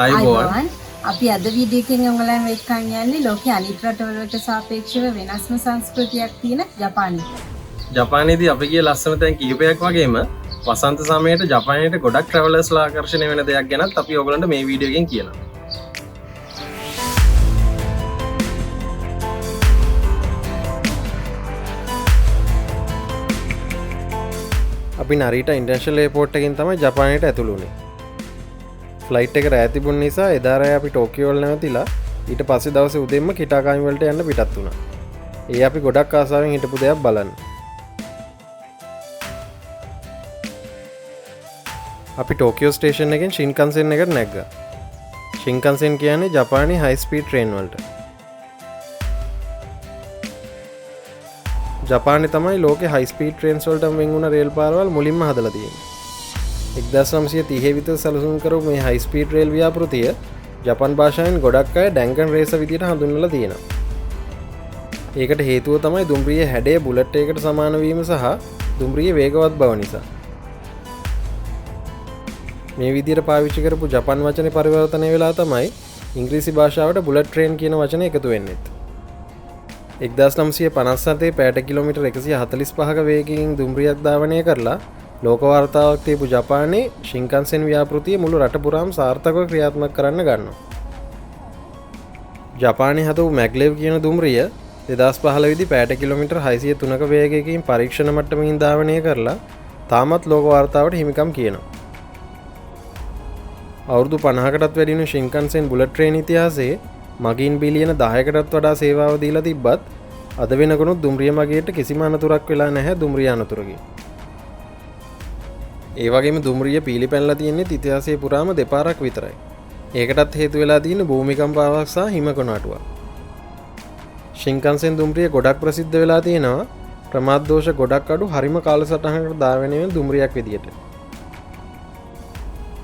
අයිබෝන් අපි අද වීඩියෝ එකෙන් ඔයගලන් එක්කන් යන්නේ ලෝකයේ අනිත් රටවලට සාපේක්ෂව වෙනස්ම සංස්කෘතියක් තියෙන ජපානයේ. ජපානයේදී අපි ගිය ලස්සන තැන් කිහිපයක් වගේම වසන්ත සමයට ජපානයට ගොඩක් ට්‍රැවලර්ස්ලා ආකර්ෂණය වෙන දෙයක් ගැනත් අපි ඔයගලන්ට මේ වීඩියෝ එකෙන් කියනවා. අපි නරීටා ඉන්ටර්නැෂනල් එයර්පෝර්ට් එකෙන් තමයි ජපානයට ඇතුළු වුණේ. ෆ්ලයිට් එක රෑ තිබුණ නිසා එදා රෑ අපි ටෝකියෝ වල නැවතිලා ඊට පස්සේ දවසේ උදේම කිටාකාමි වලට යන්න පිටත් වුණා. ඒ අපි ගොඩක් ආසාවෙන් හිටපු දෙයක් බලන්න. අපි ටෝකියෝ ස්ටේෂන් එකෙන් shinkkansen එකට නැග්ගා. shinkkansen කියන්නේ ජපානයේ හයි ස්පීඩ් ට්‍රේන් වලට. ජපානයේ තමයි ලෝකේ හයි ස්පීඩ් ට්‍රේන්ස් වලට වෙන් වුණ රේල් පාරවල් මුලින්ම හදලා තියෙන්නේ. 1930 විතර සැලසුම් කරපු මේ හයි ස්පීඩ් රේල් ව්‍යාපෘතිය ජපාන් භාෂාවෙන් ගොඩක් අය ඩැන්කන් රේස විදියට හඳුන්වලා තියෙනවා. ඒකට හේතුව තමයි දුම්රියේ හැඩය බුලට් එකකට සමාන වීම සහ දුම්රියේ වේගවත් බව නිසා. මේ විදියට පාවිච්චි කරපු ජපාන් වචනේ පරිවර්තනය වෙලා තමයි ඉංග්‍රීසි භාෂාවට බුලට් ට්‍රේන් කියන වචනේ එකතු වෙන්නේ. 1957 පැයට කිලෝමීටර් 145ක වේගයෙන් දුම්රියක් ධාවනය කරලා ලෝක වාර්තාවක් තියපු ජපානයේ shinkkansen ව්‍යාපෘතිය මුළු රට පුරාම සාර්ථකව ක්‍රියාත්මක කරන්න ගන්නවා. ජපානයේ හදපු මැග්ලෙව් කියන දුම්රිය 2015 දී පැයට කිලෝමීටර් 603ක වේගයකින් පරීක්ෂණ මට්ටමකින් ධාවනය කරලා තාමත් ලෝක වාර්තාවට හිමිකම් කියනවා. අවුරුදු 50කටත් වැඩි වෙන shinkkansen බුලට් ට්‍රේන් ඉතිහාසයේ මගින් බිලියන 10කටත් වඩා සේවාව දීලා තිබ්බත් අද වෙනකනුත් දුම්රිය මගේට කිසිම අනතුරක් වෙලා නැහැ දුම්රිය අනතුරකින්. ඒ වගේම දුම්රිය පීලිපැනලා තියෙන්නේ ඉතිහාසයේ පුරාම දෙපාරක් විතරයි. ඒකටත් හේතු වෙලා තියෙන භූමිකම්පාවක් සහ හිමකණු අටුවක්. shinkkansen දුම්රිය ගොඩක් ප්‍රසිද්ධ වෙලා තියෙනවා ප්‍රමාද දෝෂ ගොඩක් අඩු හරිම කාලසටහනකට ධාවනය වෙන දුම්රියක් විදියට.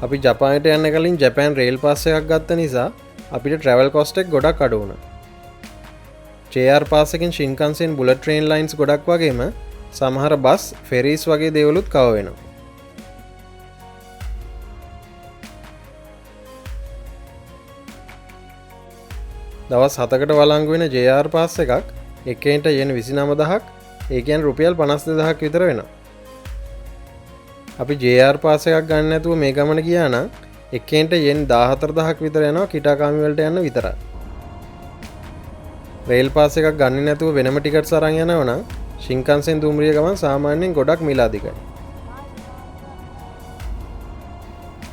අපි ජපානයට යන්න කලින් ජපාන් රේල් පාස් එකක් ගත්ත නිසා අපිට ට්‍රැවල් කොස්ට් එක ගොඩක් අඩු වුණා. JR පාස් එකෙන් shinkkansen බුලට් ට්‍රේන් ලයින්ස් ගොඩක් වගේම සමහර බස් ෆෙරීස් වගේ දේවලුත් කව වෙනවා. දවස් 7කට වළංගු වෙන JR පාස් එකක් එකෙන්ට yen 29000ක් ඒ කියන්නේ රුපියල් 52000ක් විතර වෙනවා. අපි JR පාස් එකක් ගන්න නැතුව මේ ගමන ගියා නම් එකෙන්ට yen 14000ක් විතර යනවා කිටාකාමි වලට යන්න විතරයි. රේල් පාස් එකක් ගන්නේ නැතුව වෙනම ටිකට්ස් අරන් යනවා නම් shinkkansen දුම්රිය ගමන් සාමාන්‍යයෙන් ගොඩක් මිල අධිකයි.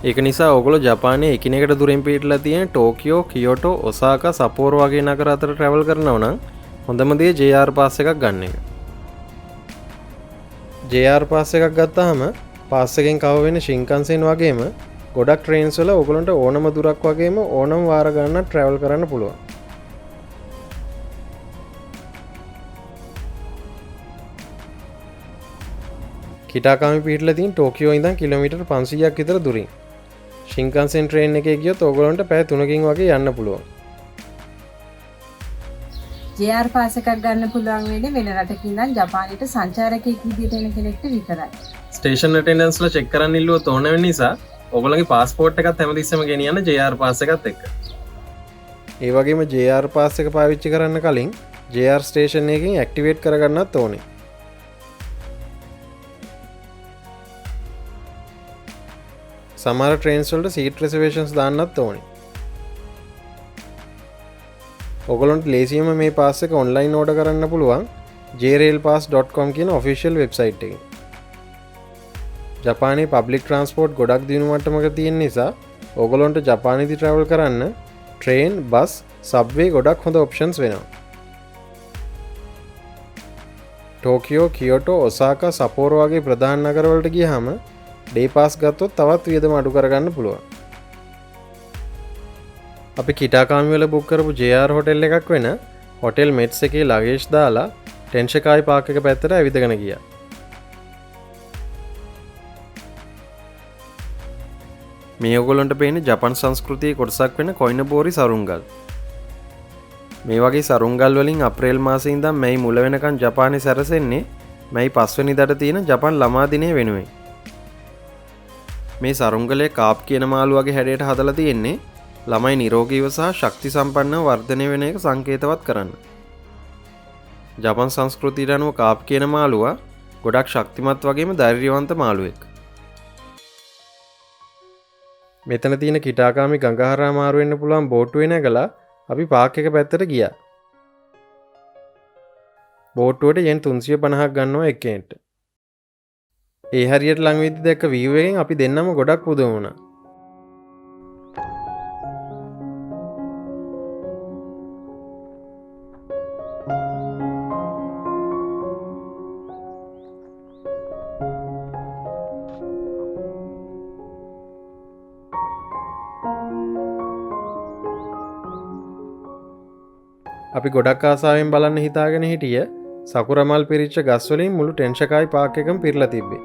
ඒක නිසා ඔයගොල්ලෝ ජපානයේ එකිනෙකට දුරින් පිටලා තියෙන ටෝකියෝ, කියෝටෝ, ඔසාකා, සපෝරෝ වගේ නගර අතර ට්‍රැවල් කරනවා නම් හොඳම දේ JR පාස් එකක් ගන්න එක. JR පාස් එකක් ගත්තාම පාස් එකෙන් කව වෙන shinkkansen වගේම ගොඩක් ට්‍රේන්ස් වල ඔයගොල්ලන්ට ඕනම දුරක් වගේම ඕනම වාර ගන්න ට්‍රැවල් කරන්න පුළුවන්. කිටාකාමි පිටලා තියෙන ටෝකියෝ ඉඳන් කිලෝමීටර් 500ක් විතර දුරින් shinkkansen train එකේ ගියොත් ඔයගොල්ලන්ට පැය 3කින් වගේ යන්න පුළුවන්. JR පාස් එකක් ගන්න පුළුවන් වෙන්නේ වෙන රටක ඉඳන් ජපානයට සංචාරකයෙක් විදියට එන කෙනෙක්ට විතරයි. ස්ටේෂන් ඇටෙන්ඩන්ස්ලා චෙක් කරන්න ඉල්ලුවොත් ඕන වෙන නිසා ඔයගොල්ලන්ගේ පාස්පෝර්ට් එකත් හැමතිස්සෙම ගෙනියන්න JR පාස් එකත් එක්ක. ඒ වගේම JR පාස් එක පාවිච්චි කරන්න කලින් JR ස්ටේෂන් එකකින් ඇක්ටිවේට් කරගන්නත් ඕනේ. සමහර ට්‍රේන්ස් වලට සීට් රිසර්වේෂන්ස් දාන්නත් ඕනේ. ඔයගොල්ලන්ට ලේසියෙන්ම මේ පාස් එක ඔන්ලයින් ඕඩර් කරන්න පුළුවන් jrailpass.com කියන ඔෆිෂියල් වෙබ්සයිට් එකෙන්. ජපානයේ පබ්ලික් ට්‍රාන්ස්පෝර්ට් ගොඩක් දියුණු මට්ටමක තියෙන නිසා ඔයගොල්ලන්ට ජපානයේදී ට්‍රැවල් කරන්න ට්‍රේන්, බස්, සබ්වේ ගොඩක් හොඳ ඔප්ෂන්ස් වෙනවා. ටෝකියෝ, කියෝටෝ, ඔසාකා, සපෝරෝ වගේ ප්‍රධාන නගරවලට ගියාම ඩේ පාස් ගත්තොත් තවත් වියදම අඩු කරගන්න පුළුවන්. අපි කිටාකාමි වල බුක් කරපු JR හොටෙල් එකක් වෙන හොටෙල් මෙට්ස් එකේ ලගේජ් දාලා ටෙන්ෂකායි පාක් එක පැත්තට ඇවිදගෙන ගියා. මේ ඔයගොල්ලන්ට පේන්නේ ජපාන් සංස්කෘතියේ කොටසක් වෙන කොයිනබෝරි සරුංගල්. මේ වගේ සරුංගල් වලින් අප්‍රේල් මාසයේ ඉඳන් මැයි මුල වෙනකන් ජපානයේ සැරසෙන්නේ මැයි 5 වෙනිදාට තියෙන ජපාන් ළමා දිනය වෙනුවෙන්. මේ සරුංගලේ කාප් කියන මාළු වගේ හැඩයට හදලා තියෙන්නේ ළමයි නිරෝගීව සහ ශක්ති සම්පන්නව වර්ධනය වෙන එක සංකේතවත් කරන්න. ජපන් සංස්කෘතියට අනුව කාප් කියන මාළුවා ගොඩක් ශක්තිමත් වගේම ධෛර්යවන්ත මාළුවෙක්. මෙතන තියෙන කිටාකාමි ගඟහරහා මාරු වෙන්න පුළුවන් බෝට්ටුවේ නැගලා අපි පාක් එක පැත්තට ගියා. බෝට්ටුවට යෙන් 350ක් ගන්නවා එක්කෙනෙක්ට. ඒ හරියට ළඟ වෙද්දි දැක්ක වීව් එකෙන් අපි දෙන්නම ගොඩක් පුදුම වුණා. අපි ගොඩක් ආසාවෙන් බලන්න හිතාගෙන හිටිය සකුරා මල් පිරිච්ච ගස් වලින් මුළු ටෙන්ෂකායි පාක් එකම පිරලා තිබ්බේ.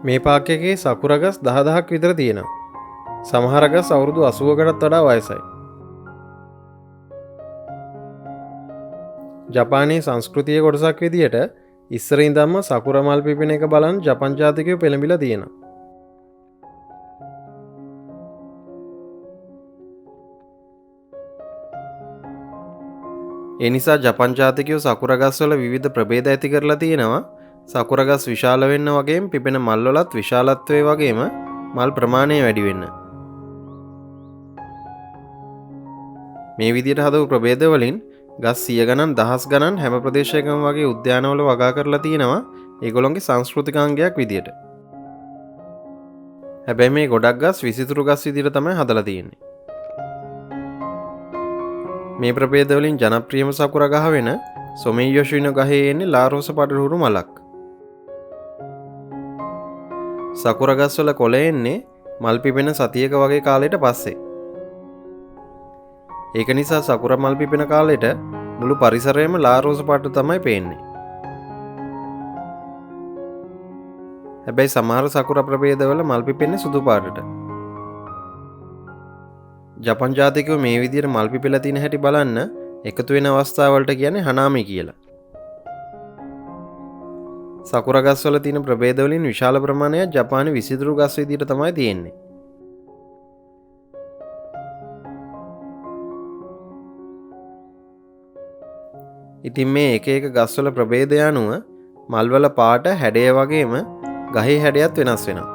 මේ පාක් එකේ සකුරා ගස් 10000ක් විතර තියෙනවා. සමහර ගස් අවුරුදු 80කටත් වඩා වයසයි. ජපානයේ සංස්කෘතියේ කොටසක් විදියට ඉස්සර ඉඳන්ම සකුරා මල් පිපෙන එක බලන් ජපන් ජාතිකයෝ පෙළඹිලා තියෙනවා. ඒ නිසා ජපන් ජාතිකයෝ සකුරා ගස් වල විවිධ ප්‍රභේද ඇති කරලා තියෙනවා. සකුරා ගස් විශාල වෙන්න වගේම පිපෙන මල් වලත් විශාලත්වයේ වගේම මල් ප්‍රමාණය වැඩි වෙන්න. මේ විදිහට හදපු ප්‍රභේද වලින් ගස් 100 ගණන් දහස් ගණන් හැම ප්‍රදේශයකම වගේ උද්‍යානවල වගා කරලා තියෙනවා ඒගොල්ලොන්ගේ සංස්කෘතික අංගයක් විදියට. හැබැයි මේ ගොඩක් ගස් විසිතුරු ගස් විදියට තමයි හදලා තියෙන්නේ. මේ ප්‍රභේද වලින් ජනප්‍රියම සකුරා ගහ වෙන සොමෙයියොෂිනෝ ගහේ එන්නේ ලාරෝස පඩරුහුරු මලක්. සකුරා ගස් වල කොළ එන්නේ මල් පිපෙන සතියක වගේ කාලයකට පස්සේ. ඒක නිසා සකුරා මල් පිපෙන කාලෙට මුළු පරිසරයම ලාරෝස පාට තමයි පේන්නේ. හැබැයි සමහර සකුරා ප්‍රභේදවල මල් පිපෙන්නේ සුදු පාටට. ජපන් ජාතිකයෝ මේ විදිහට මල් පිපෙලා තියෙන හැටි බලන්න එකතු වෙන අවස්ථාවලට කියන්නේ හනාමි කියලා. සකුරා ගස් වල තියෙන ප්‍රභේද වලින් විශාල ප්‍රමාණයක් ජපානයේ විසිතුරු ගස් විදිහට තමයි තියෙන්නේ. ඉතින් මේ එක එක ගස් වල ප්‍රභේදය අනුව මල් වල පාට හැඩය වගේම ගහේ හැඩයත් වෙනස් වෙනවා.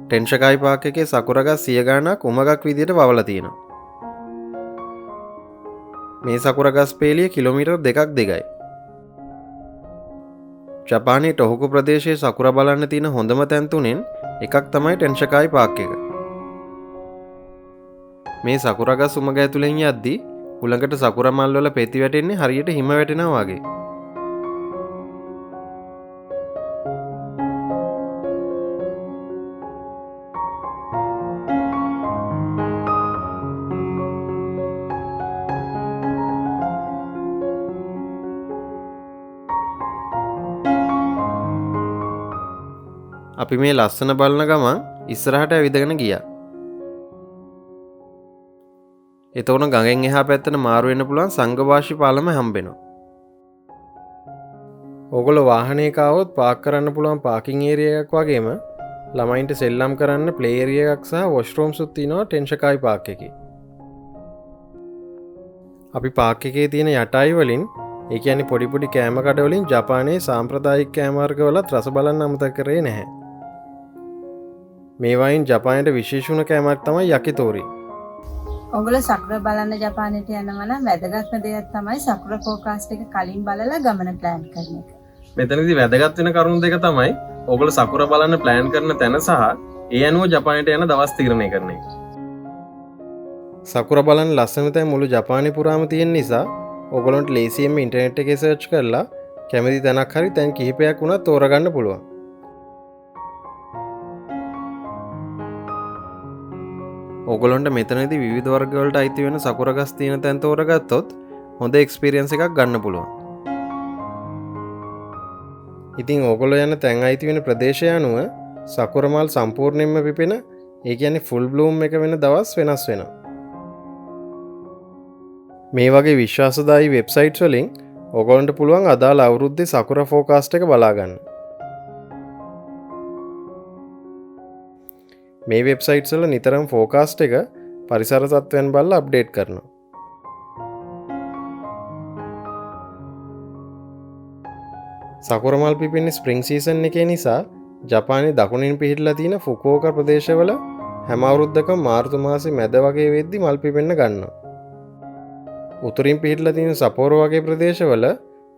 ටෙන්ෂකායි පාක් එකේ සකුරා ගස් 100 ගණනක් උමගක් විදිහට වවලා තියෙනවා. මේ සකුරා ගස් පේලිය කිලෝමීටර් 2ක් දිගයි. ජපානයේ ටොහොකු ප්‍රදේශයේ සකුරා බලන්න තියෙන හොඳම තැන් තුනෙන් එකක් තමයි ටෙන්ෂකායි පාක් එක. මේ සකුරා ගස් උමග ඇතුලෙන් යද්දී උලඟට සකුරා මල් වල පෙති වැටෙන්නේ හරියට හිම වැටෙනවා වගේ. අපි මේ ලස්සන බලන ගමන් ඉස්සරහට ඇවිදගෙන ගියා. එතකොට ගඟෙන් එහා පැත්තට මාරු වෙන්න පුළුවන් සංඝවාෂි පාලම හම්බෙනවා. ඕගොල්ලෝ වාහනයක ආවොත් පාක් කරන්න පුළුවන් පාකින් ඒරියා එකක් වගේම ළමයින්ට සෙල්ලම් කරන්න ප්ලේ ඒරියා එකක් සහ වොෂ්රූම්ස් උත් තියෙනවා ටෙන්ෂකායි පාක් එකේ. අපි පාක් එකේ තියෙන යටයි වලින් ඒ කියන්නේ පොඩි පොඩි කෑම කඩ වලින් ජපානයේ සාම්ප්‍රදායික කෑම වර්ග වලත් රස බලන්න අමතක කරේ නැහැ. මේ වයින් ජපානයේ විශේෂ වුණ කෑමක් තමයි යකිතෝරි. ඔගොල්ලෝ සකුරා බලන්න ජපානයට යනවා නම් වැදගත්ම දෙයක් තමයි සකුරා ෆෝකාස්ට් එක කලින් බලලා ගමන ප්ලෑන් කරන එක. මෙතනදී වැදගත් වෙන කරුණු දෙක තමයි ඔයගොල්ලෝ සකුරා බලන්න ප්ලෑන් කරන තැන සහ ඒ අනුව ජපානයට යන දවස් තීරණය කරන එක. සකුරා බලන්න ලස්සන තැන් මුළු ජපානයේ පුරාම තියෙන නිසා ඔයගොල්ලන්ට ලේසියෙන්ම ඉන්ටර්නෙට් එකේ සර්ච් කරලා කැමති තැනක් හරි තැන් කිහිපයක් වුණත් තෝරගන්න පුළුවන්. ඔගොලොන්ට මෙතනදි විවිධ වර්ගවලට අයිති වෙන සකුර ගස් තියෙන තැන් තෝරගත්තොත් හොඳ එක්ස්පීරියන්ස් එකක් ගන්න පුළුවන්. ඉතින් ඕගොල්ලෝ යන තැන් අයිති වෙන ප්‍රදේශය අනුව සකුර මල් සම්පූර්ණයෙන්ම පිපෙන, ඒ කියන්නේ ෆුල් බ්ලූම් එක වෙන දවස් වෙනස් වෙනවා. මේ වගේ විශ්වාසදායී වෙබ්සයිට්ස් වලින් ඔයගොල්ලන්ට පුළුවන් අදාළ අවුරුද්දේ සකුර ෆෝකාස්ට් එක බලා ගන්න. මේ වෙබ්සයිට්ස් වල නිතරම ෆෝකාස්ට් එක පරිසර තත්ත්වයන් බලලා අප්ඩේට් කරනවා. සකුර මල් පිපෙන්නේ ස්ප්‍රින්ග් සීසන් එකේ නිසා ජපානයේ දකුණින් පිහිටලා තියෙන ෆුකුෝකා ප්‍රදේශවල හැම අවුරුද්දකම මාර්තු මාසේ මැද වගේ වෙද්දි මල් පිපෙන්න ගන්නවා. උතුරින් පිහිටලා තියෙන සපෝරෝ වගේ ප්‍රදේශවල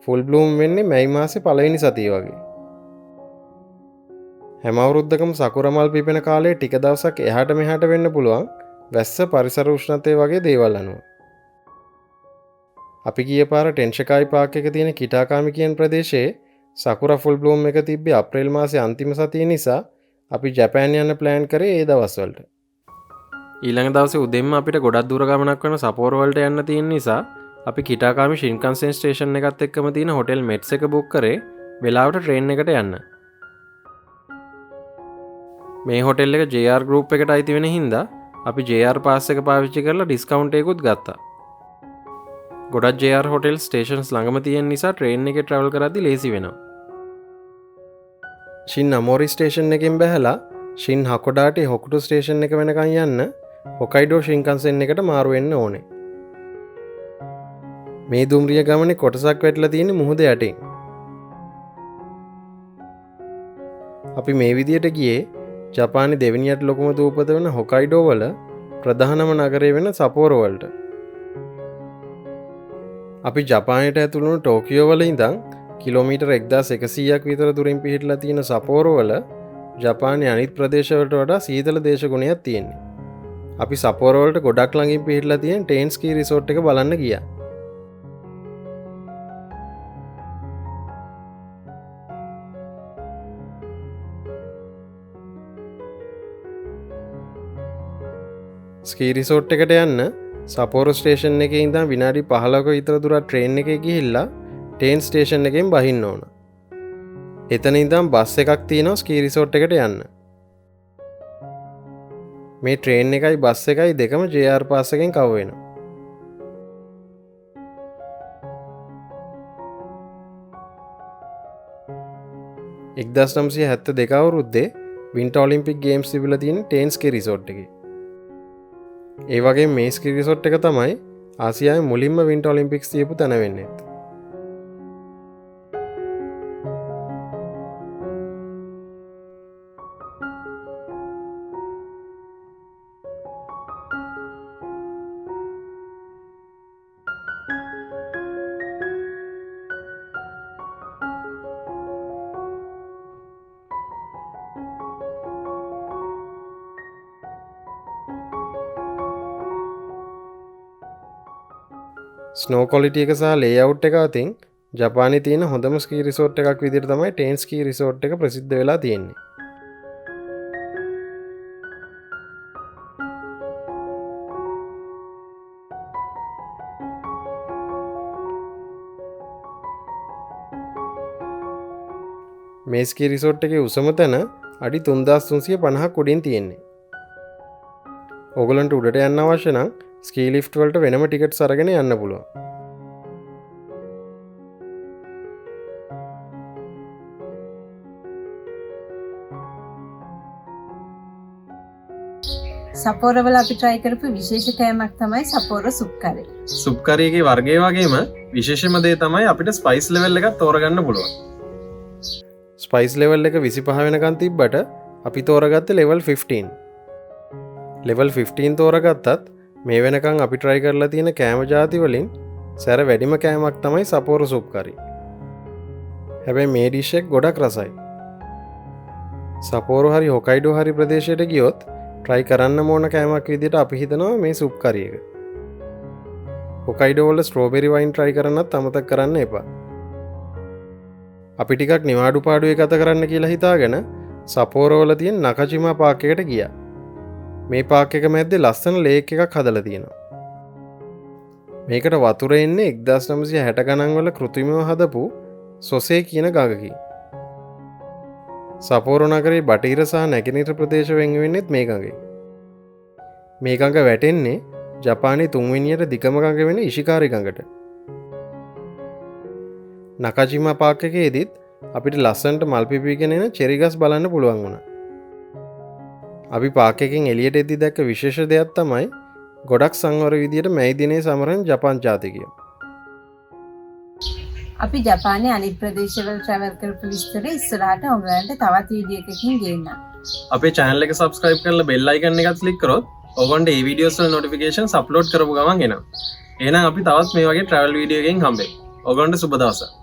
ෆුල් බ්ලූම් වෙන්නේ මැයි මාසේ පළවෙනි සතිය වගේ. හැම අවුරුද්දකම සකුර මල් පිපෙන කාලේ ටික දවසක් එහාට මෙහාට වෙන්න පුළුවන් වැස්ස පරිසර උෂ්ණත්වය වගේ දේවල් අනුව. අපි ගිය පාර ටෙන්ෂකායි පාක් එක තියෙන කිටාකාමි කියන ප්‍රදේශයේ සකුර ෆුල් බ්ලූම් එක තිබ්බේ අප්‍රේල් මාසේ අන්තිම සතිය නිසා අපි ජපාන් යන්න ප්ලෑන් කරේ ඒ දවස්වලට. ඊළඟ දවසේ උදෙන්ම අපිට ගොඩක් දුර ගමනක් වෙන සපෝරෝ වලට යන්න තියෙන නිසා අපි කිටාකාමි ශින්කන්සෙන් ස්ටේෂන් එකත් එක්කම තියෙන හොටෙල් මෙට්ස් එක බුක් කරේ වෙලාවට ට්‍රේන් එකට යන්න. මේ හොටෙල් එක JR ගෲප් එකට අයිති වෙන හින්දා අපි JR පාස් එක පාවිච්චි කරලා ඩිස්කවුන්ට් එකකුත් ගත්තා. ගොඩක් JR හොටෙල් ස්ටේෂන්ස් ළඟම තියෙන නිසා ට්‍රේන් එකේ ට්‍රැවල් කරද්දි ලේසි වෙනවා. ෂින් අමෝරි ස්ටේෂන් එකෙන් බැහැලා ෂින් හකොඩාටි හොකුටු ස්ටේෂන් එක වෙනකන් යන්න හොකයිඩෝ ශින්කන්සෙන් එකට මාරු වෙන්න ඕනේ. මේ දුම්රිය ගමනේ කොටසක් වැටලා තියෙන්නේ මුහුද යටින්. අපි මේ විදියට ගියේ ජපානයේ දෙවෙනියට ලොකුම දූපත වෙන හොකයිඩෝ වල ප්‍රධානම නගරය වෙන සපෝරෝ වලට. අපි ජපානයට ඇතුළු වුණු ටෝකියෝ වල ඉඳන් කිලෝමීටර් 1100ක් විතර දුරින් පිහිටලා තියෙන සපෝරෝ වල ජපානයේ අනිත් ප්‍රදේශවලට වඩා සීතල දේශගුණයක් තියෙනවා. අපි සපෝරෝ වලට ගොඩක් ළඟින් පිහිටලා තියෙන ටේන් ස්කී රිසෝට් එක බලන්න ගියා. ස්කී රිසෝට් එකට යන්න සපෝරෝ ස්ටේෂන් එකේ ඉඳන් විනාඩි 15ක විතර දුරක් ට්‍රේන් එකේ ගිහිල්ලා ටේන් ස්ටේෂන් එකෙන් බහින්න ඕන. එතන ඉඳන් බස් එකක් තියෙනවා ස්කී රිසෝට් එකට යන්න. මේ ට්‍රේන් එකයි බස් එකයි දෙකම JR පාස් එකෙන් කවර් වෙනවා. එක්දස් 972 අවුරුද්දේ වින්ටර් ඔලිම්පික් ගේම්ස් තිබිලා තියෙන ටේන් ස්කී රිසෝට් එකේ. ඒ වගේ මේ ස්කී රිසෝට් එක තමයි ආසියාවේ මුලින්ම වින්ටර් ඔලිම්පික්ස් තියපු තැන වෙන්නේ. ස්නෝ ක්වොලිටි එක සහ ලේඅවුට් එක අතින් ජපානයේ තියෙන හොඳම ස්කී රිසෝට් එකක් විදිහට තමයි ටේන් ස්කී රිසෝට් එක ප්‍රසිද්ධ වෙලා තියෙන්නේ. මේ ස්කී රිසෝට් එකේ උසම තැන අඩි 3350ක් උඩින් තියෙන්නේ. ඕගලන්ට උඩට යන්න අවශ්‍ය නම් ස්කී ලිෆ්ට් වලට වෙනම ටිකට්ස් අරගෙන යන්න පුළුවන්. සපෝරෝ වල අපි try කරපු විශේෂ කෑමක් තමයි සපෝරෝ සුප් කරි. සුප් කරි එකේ වර්ගය වගේම විශේෂම දේ තමයි අපිට ස්පයිස් ලෙවල් එකක් තෝරගන්න පුළුවන්. ස්පයිස් ලෙවල් එක 25 වෙනකන් තිබ්බට අපි තෝරගත්තේ ලෙවල් 15. ලෙවල් 15 තෝරගත්තත් මේ වෙනකන් අපි try කරලා තියෙන කෑම ಜಾති වලින් සැර වැඩිම කෑමක් තමයි සපෝරෝ සුප් කරි. හැබැයි මේ ඩිෂ් එක ගොඩක් රසයි. සපෝරෝ හරි හොකයිඩෝ හරි ප්‍රදේශයට ගියොත් try කරන්න ඕන කෑමක් විදිහට අපි හිතනවා මේ සුප් කරි එක. හොකයිඩෝ වල ස්ට්‍රෝබෙරි වයින් try කරන්නත් අමතක කරන්න එපා. අපි ටිකක් නිවාඩු පාඩුවේ ගත කරන්න කියලා හිතාගෙන සපෝරෝ වල තියෙන නකජිමා පාක් එකට ගියා. මේ පාක් එක මැද්දේ ලස්සන ලේක් එකක් හදලා තියෙනවා. මේකට වතුර එන්නේ 1960 ගණන් වල කෘත්‍රිමව හදපු සොසේ කියන ගඟකින්. සපෝරෝ නගරේ බටහිර සහ නැගෙනහිර ප්‍රදේශ වෙන් වෙන්නේත් මේ ගඟේ. මේ ගඟ වැටෙන්නේ ජපානයේ තුන්වෙනියට දිගම ගඟ වෙන ඉෂිකාරි ගඟට. නකාජිමා පාක් එකේදීත් අපිට ලස්සනට මල් පිපිගෙන එන චෙරි ගස් බලන්න පුළුවන් වුණා. අපි පාක් එකෙන් එළියට එද්දි දැක්ක විශේෂ දෙයක් තමයි ගොඩක් සංවර විදියට මැයි දිනේ සමරන ජපාන් ජාතිකයෝ. අපි ජපානයේ අනිත් ප්‍රදේශවල travel කරපු විස්තර ඉස්සරහට ඔයගලන්ට තවත් වීඩියෝ එකකින් ගේන්නම්. අපේ channel එක subscribe කරලා bell icon එකත් click කරොත් ඔයගොල්ලන්ට මේ videos වල notifications upload කරපු ගමන් එනවා. එහෙනම් අපි තවත් මේ වගේ travel video එකකින් හම්බෙමු. ඔයගොල්ලන්ට සුබ දවසක්.